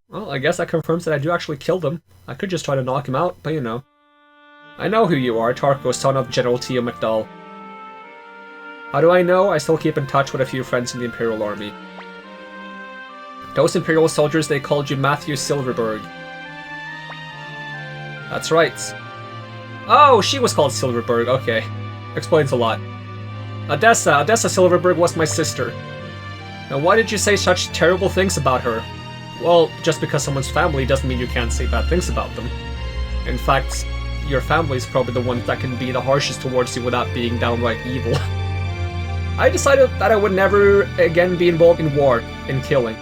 Well, I guess that confirms that I do actually kill them. I could just try to knock him out, but you know. I know who you are, Tarko, son of General Tio McDowell. How do I know? I still keep in touch with a few friends in the Imperial Army. Those Imperial soldiers, they called you Matthew Silverberg. That's right. Oh, she was called Silverberg, okay. Explains a lot. Odessa Silverberg was my sister. Now why did you say such terrible things about her? Well, just because someone's family doesn't mean you can't say bad things about them. In fact, your family is probably the one that can be the harshest towards you without being downright evil. I decided that I would never again be involved in war, in killing.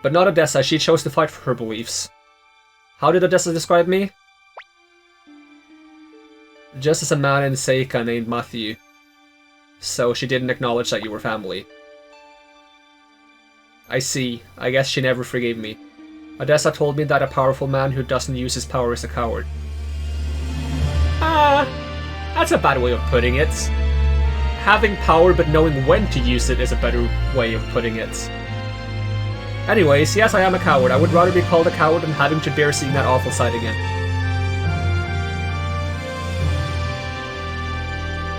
But not Odessa, she chose to fight for her beliefs. How did Odessa describe me? Just as a man in Seika named Matthew. So she didn't acknowledge that you were family. I see. I guess she never forgave me. Odessa told me that a powerful man who doesn't use his power is a coward. That's a bad way of putting it. Having power but knowing when to use it is a better way of putting it. Anyways, yes, I am a coward. I would rather be called a coward than having to bear seeing that awful sight again.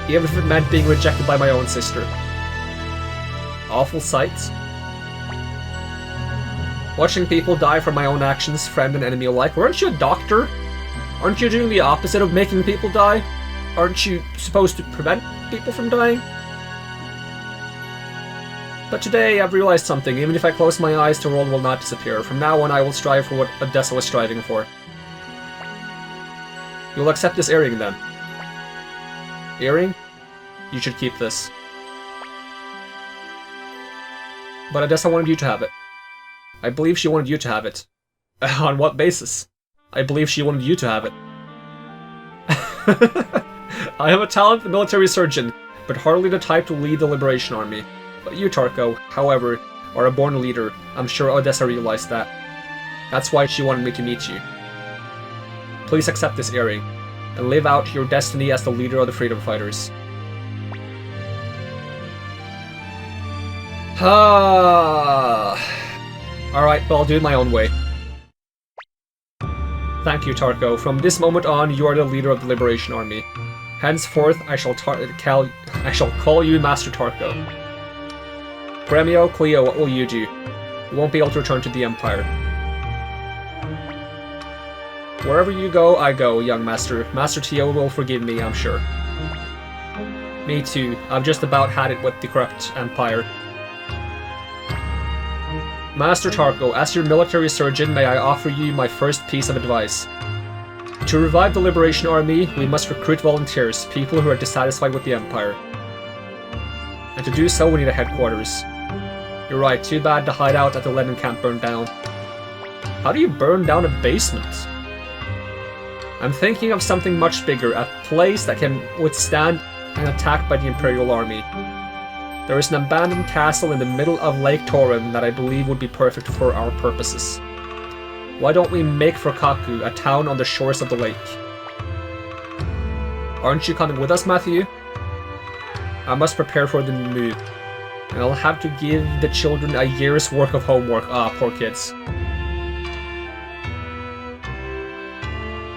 Even if it meant being rejected by my own sister. Awful sight. Watching people die from my own actions, friend and enemy alike. Weren't you a doctor? Aren't you doing the opposite of making people die? Aren't you supposed to prevent people from dying? But today I've realized something. Even if I close my eyes, the world will not disappear. From now on I will strive for what Odessa was striving for. You'll accept this earring then. Earring? You should keep this. But Odessa wanted you to have it. I believe she wanted you to have it. On what basis? I believe she wanted you to have it. I am a talented military surgeon, but hardly the type to lead the Liberation Army. But you, Tarko, however, are a born leader. I'm sure Odessa realized that. That's why she wanted me to meet you. Please accept this earring, and live out your destiny as the leader of the Freedom Fighters. Alright, well, I'll do it my own way. Thank you, Tarko. From this moment on, you are the leader of the Liberation Army. Henceforth, I shall call you Master Tarko. Gremio, Cleo, what will you do? You won't be able to return to the Empire. Wherever you go, I go, young master. Master Tio will forgive me, I'm sure. Me too. I've just about had it with the corrupt Empire. Master Tarko, as your military surgeon, may I offer you my first piece of advice. To revive the Liberation Army, we must recruit volunteers, people who are dissatisfied with the Empire. And to do so, we need a headquarters. You're right, too bad the hideout at the Lenin camp burned down. How do you burn down a basement? I'm thinking of something much bigger, a place that can withstand an attack by the Imperial Army. There is an abandoned castle in the middle of Lake Torin that I believe would be perfect for our purposes. Why don't we make for Kaku, a town on the shores of the lake? Aren't you coming with us, Matthew? I must prepare for the move, and I'll have to give the children a year's work of homework. Ah, poor kids.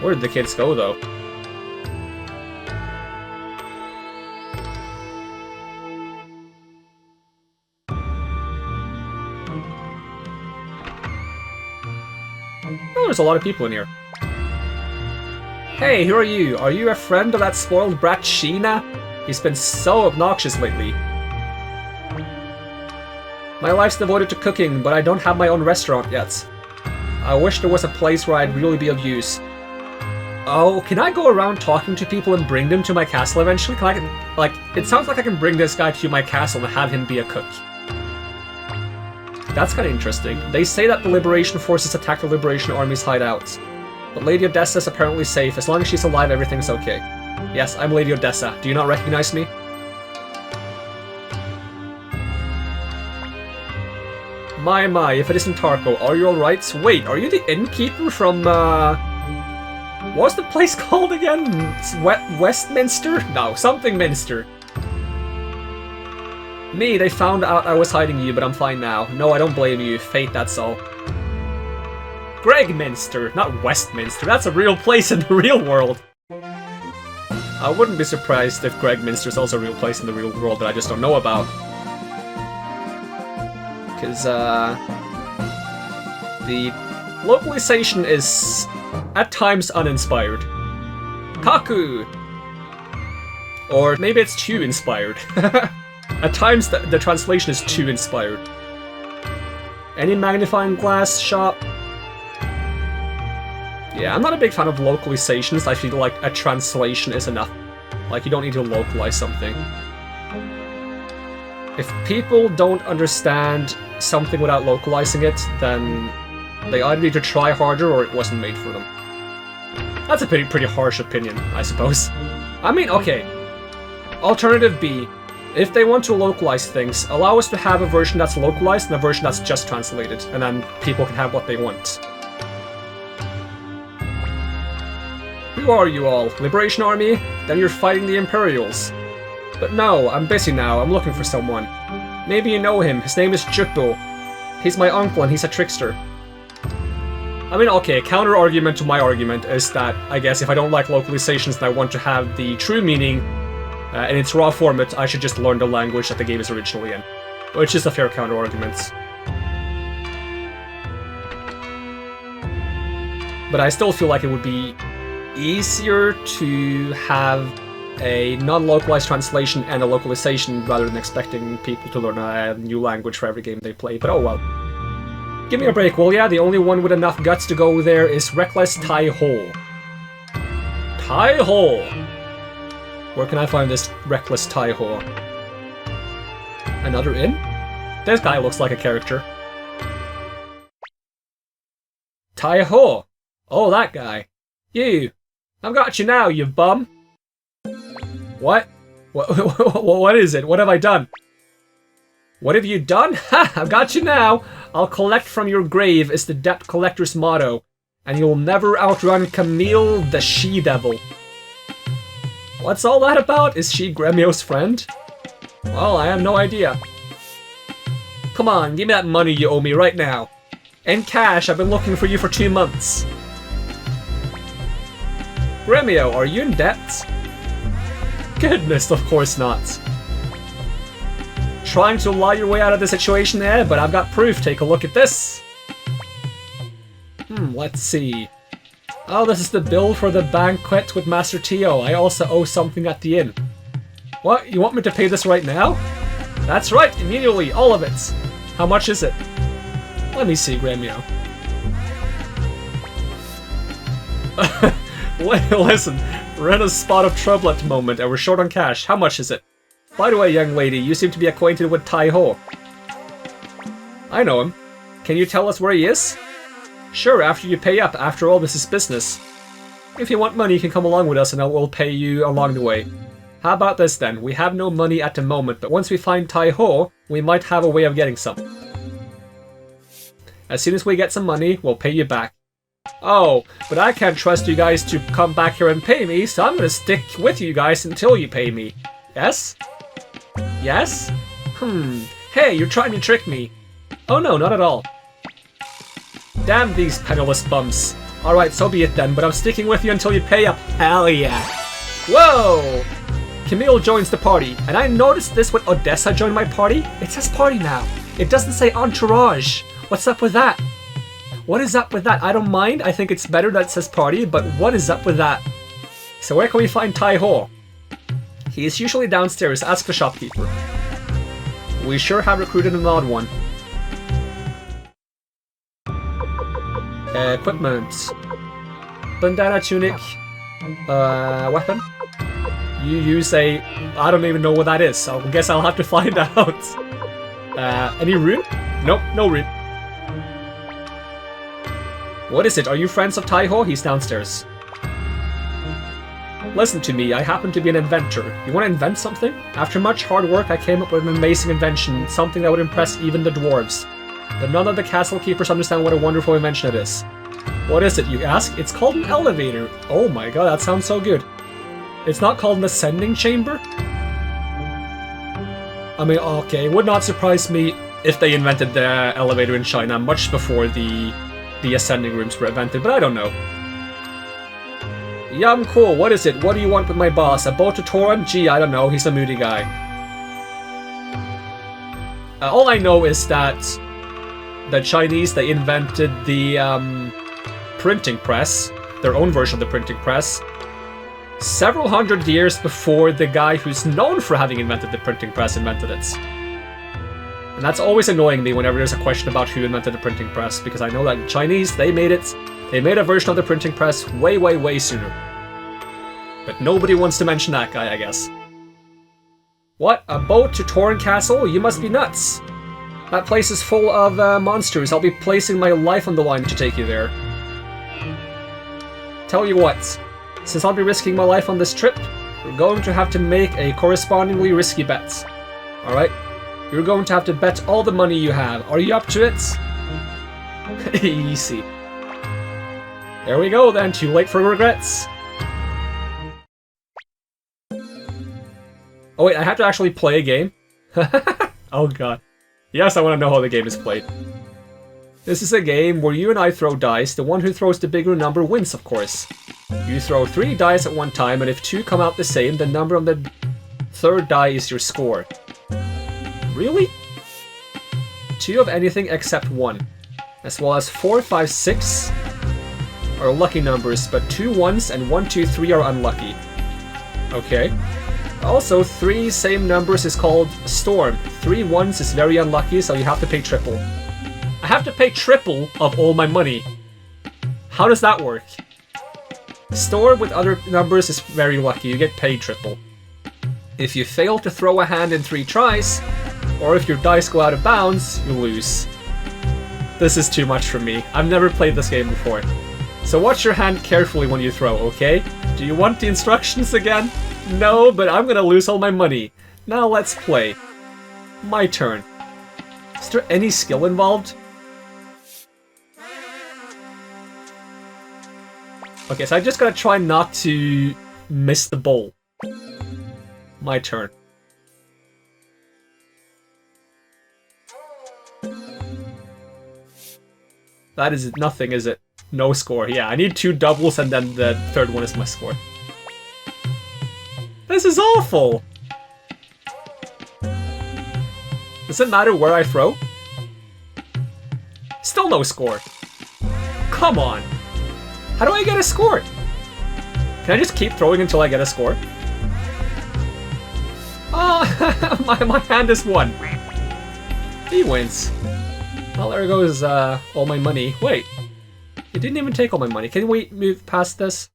Where did the kids go, though? Oh, there's a lot of people in here. Hey, who are you? Are you a friend of that spoiled brat Sheena? He's been so obnoxious lately. My life's devoted to cooking, but I don't have my own restaurant yet. I wish there was a place where I'd really be of use. Oh, can I go around talking to people and bring them to my castle eventually? It sounds like I can bring this guy to my castle and have him be a cook. That's kind of interesting. They say that the Liberation Forces attacked the Liberation Army's hideout. But Lady Odessa is apparently safe. As long as she's alive, everything's okay. Yes, I'm Lady Odessa. Do you not recognize me? My, if it isn't Tarko, are you alright? Wait, are you the innkeeper from, what's the place called again? Westminster? No, something Minster. Me, they found out I was hiding you, but I'm fine now. No, I don't blame you. Fate, that's all. Gregminster, not Westminster. That's a real place in the real world. I wouldn't be surprised if Gregminster is also a real place in the real world that I just don't know about. Because, the localization is, at times, uninspired. Kaku! Or maybe it's too inspired. At times, the translation is too inspired. Any magnifying glass shop? Yeah, I'm not a big fan of localizations. I feel like a translation is enough. Like, you don't need to localize something. If people don't understand something without localizing it, then they either need to try harder or it wasn't made for them. That's a pretty harsh opinion, I suppose. I mean, okay. Alternative B. If they want to localize things, allow us to have a version that's localized and a version that's just translated, and then people can have what they want. Who are you all? Liberation Army? Then you're fighting the Imperials. But no, I'm busy now, I'm looking for someone. Maybe you know him, his name is Juppo. He's my uncle and he's a trickster. I mean, okay, a counter-argument to my argument is that, I guess, if I don't like localizations and I want to have the true meaning in its raw format, I should just learn the language that the game is originally in. Which is a fair counter-argument. But I still feel like it would be easier to have a non-localized translation and a localization rather than expecting people to learn a new language for every game they play, but oh well. Give me a break, will ya? The only one with enough guts to go there is Reckless Tai-Ho. Tai-Ho! Where can I find this Reckless Tai-Ho? Another inn? This guy looks like a character. Tai-Ho! Oh, that guy. You! I've got you now, you bum! What? What is it? What have I done? What have you done? Ha! I've got you now! I'll collect from your grave is the debt collector's motto, and you'll never outrun Camille the she-devil. What's all that about? Is she Gremio's friend? Well, I have no idea. Come on, give me that money you owe me right now. In cash, I've been looking for you for 2 months. Gremio, are you in debt? Goodness, of course not. Trying to lie your way out of the situation there, but I've got proof. Take a look at this. Let's see. Oh, this is the bill for the banquet with Master Tio. I also owe something at the inn. What? You want me to pay this right now? That's right, immediately, all of it. How much is it? Let me see, Gremio. Listen, we're in a spot of trouble at the moment and we're short on cash. How much is it? By the way, young lady, you seem to be acquainted with Tai-Ho. I know him. Can you tell us where he is? Sure, after you pay up. After all, this is business. If you want money, you can come along with us and we'll pay you along the way. How about this then? We have no money at the moment, but once we find Tai-Ho, we might have a way of getting some. As soon as we get some money, we'll pay you back. Oh, but I can't trust you guys to come back here and pay me, so I'm gonna stick with you guys until you pay me. Yes? Yes? Hey, you're trying to trick me. Oh no, not at all. Damn these penniless bums. Alright, so be it then, but I'm sticking with you until you pay up. Hell yeah. Whoa! Camille joins the party, and I noticed this when Odessa joined my party. It says party now. It doesn't say entourage. What's up with that? What is up with that? I don't mind. I think it's better that it says party, but what is up with that? So where can we find Tai-Ho? He is usually downstairs. Ask the shopkeeper. We sure have recruited an odd one. Equipment. Bandana tunic. Weapon. You use a... I don't even know what that is, so I guess I'll have to find out. Any rune? Nope, no rune. What is it? Are you friends of Tai-Ho? He's downstairs. Listen to me, I happen to be an inventor. You want to invent something? After much hard work, I came up with an amazing invention, something that would impress even the dwarves. But none of the castle keepers understand what a wonderful invention it is. What is it, you ask? It's called an elevator. Oh my god, that sounds so good. It's not called an ascending chamber? I mean, okay, it would not surprise me if they invented the elevator in China much before the ascending rooms were invented, but I don't know. Yeah, I'm cool. What is it? What do you want with my boss? A boat to Toran? Gee, I don't know. He's a moody guy. All I know is that the Chinese, they invented the printing press, their own version of the printing press, several hundred years before the guy who's known for having invented the printing press invented it. And that's always annoying me whenever there's a question about who invented the printing press, because I know that the Chinese, they made it. They made a version of the printing press way, way, way sooner. But nobody wants to mention that guy, I guess. What? A boat to Toran Castle? You must be nuts. That place is full of monsters. I'll be placing my life on the line to take you there. Tell you what, since I'll be risking my life on this trip, we're going to have to make a correspondingly risky bet. Alright? You're going to have to bet all the money you have. Are you up to it? Easy. There we go then, too late for regrets. Oh wait, I have to actually play a game? Oh god. Yes, I want to know how the game is played. This is a game where you and I throw dice. The one who throws the bigger number wins, of course. You throw 3 dice at one time, and if 2 come out the same, the number on the third die is your score. Really? 2 of anything except 1. As well as 4, 5, 6 are lucky numbers, but 2 1s and 1, 2, 3 are unlucky. Okay. Also, 3 same numbers is called Storm. 3 1s is very unlucky, so you have to pay triple. I have to pay triple of all my money. How does that work? Storm with other numbers is very lucky, you get paid triple. If you fail to throw a hand in 3 tries, or if your dice go out of bounds, you lose. This is too much for me. I've never played this game before. So watch your hand carefully when you throw, okay? Do you want the instructions again? No, but I'm gonna lose all my money. Now let's play. My turn. Is there any skill involved? Okay, so I just gotta try not to miss the bowl. My turn. That is nothing, is it? No score. Yeah, I need 2 doubles and then the third one is my score. This is awful! Does it matter where I throw? Still no score. Come on! How do I get a score? Can I just keep throwing until I get a score? Oh, my hand is 1. He wins. Well, there goes all my money. Wait, it didn't even take all my money. Can we move past this?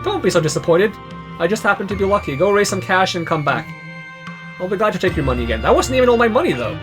Don't be so disappointed. I just happened to be lucky. Go raise some cash and come back. I'll be glad to take your money again. That wasn't even all my money, though.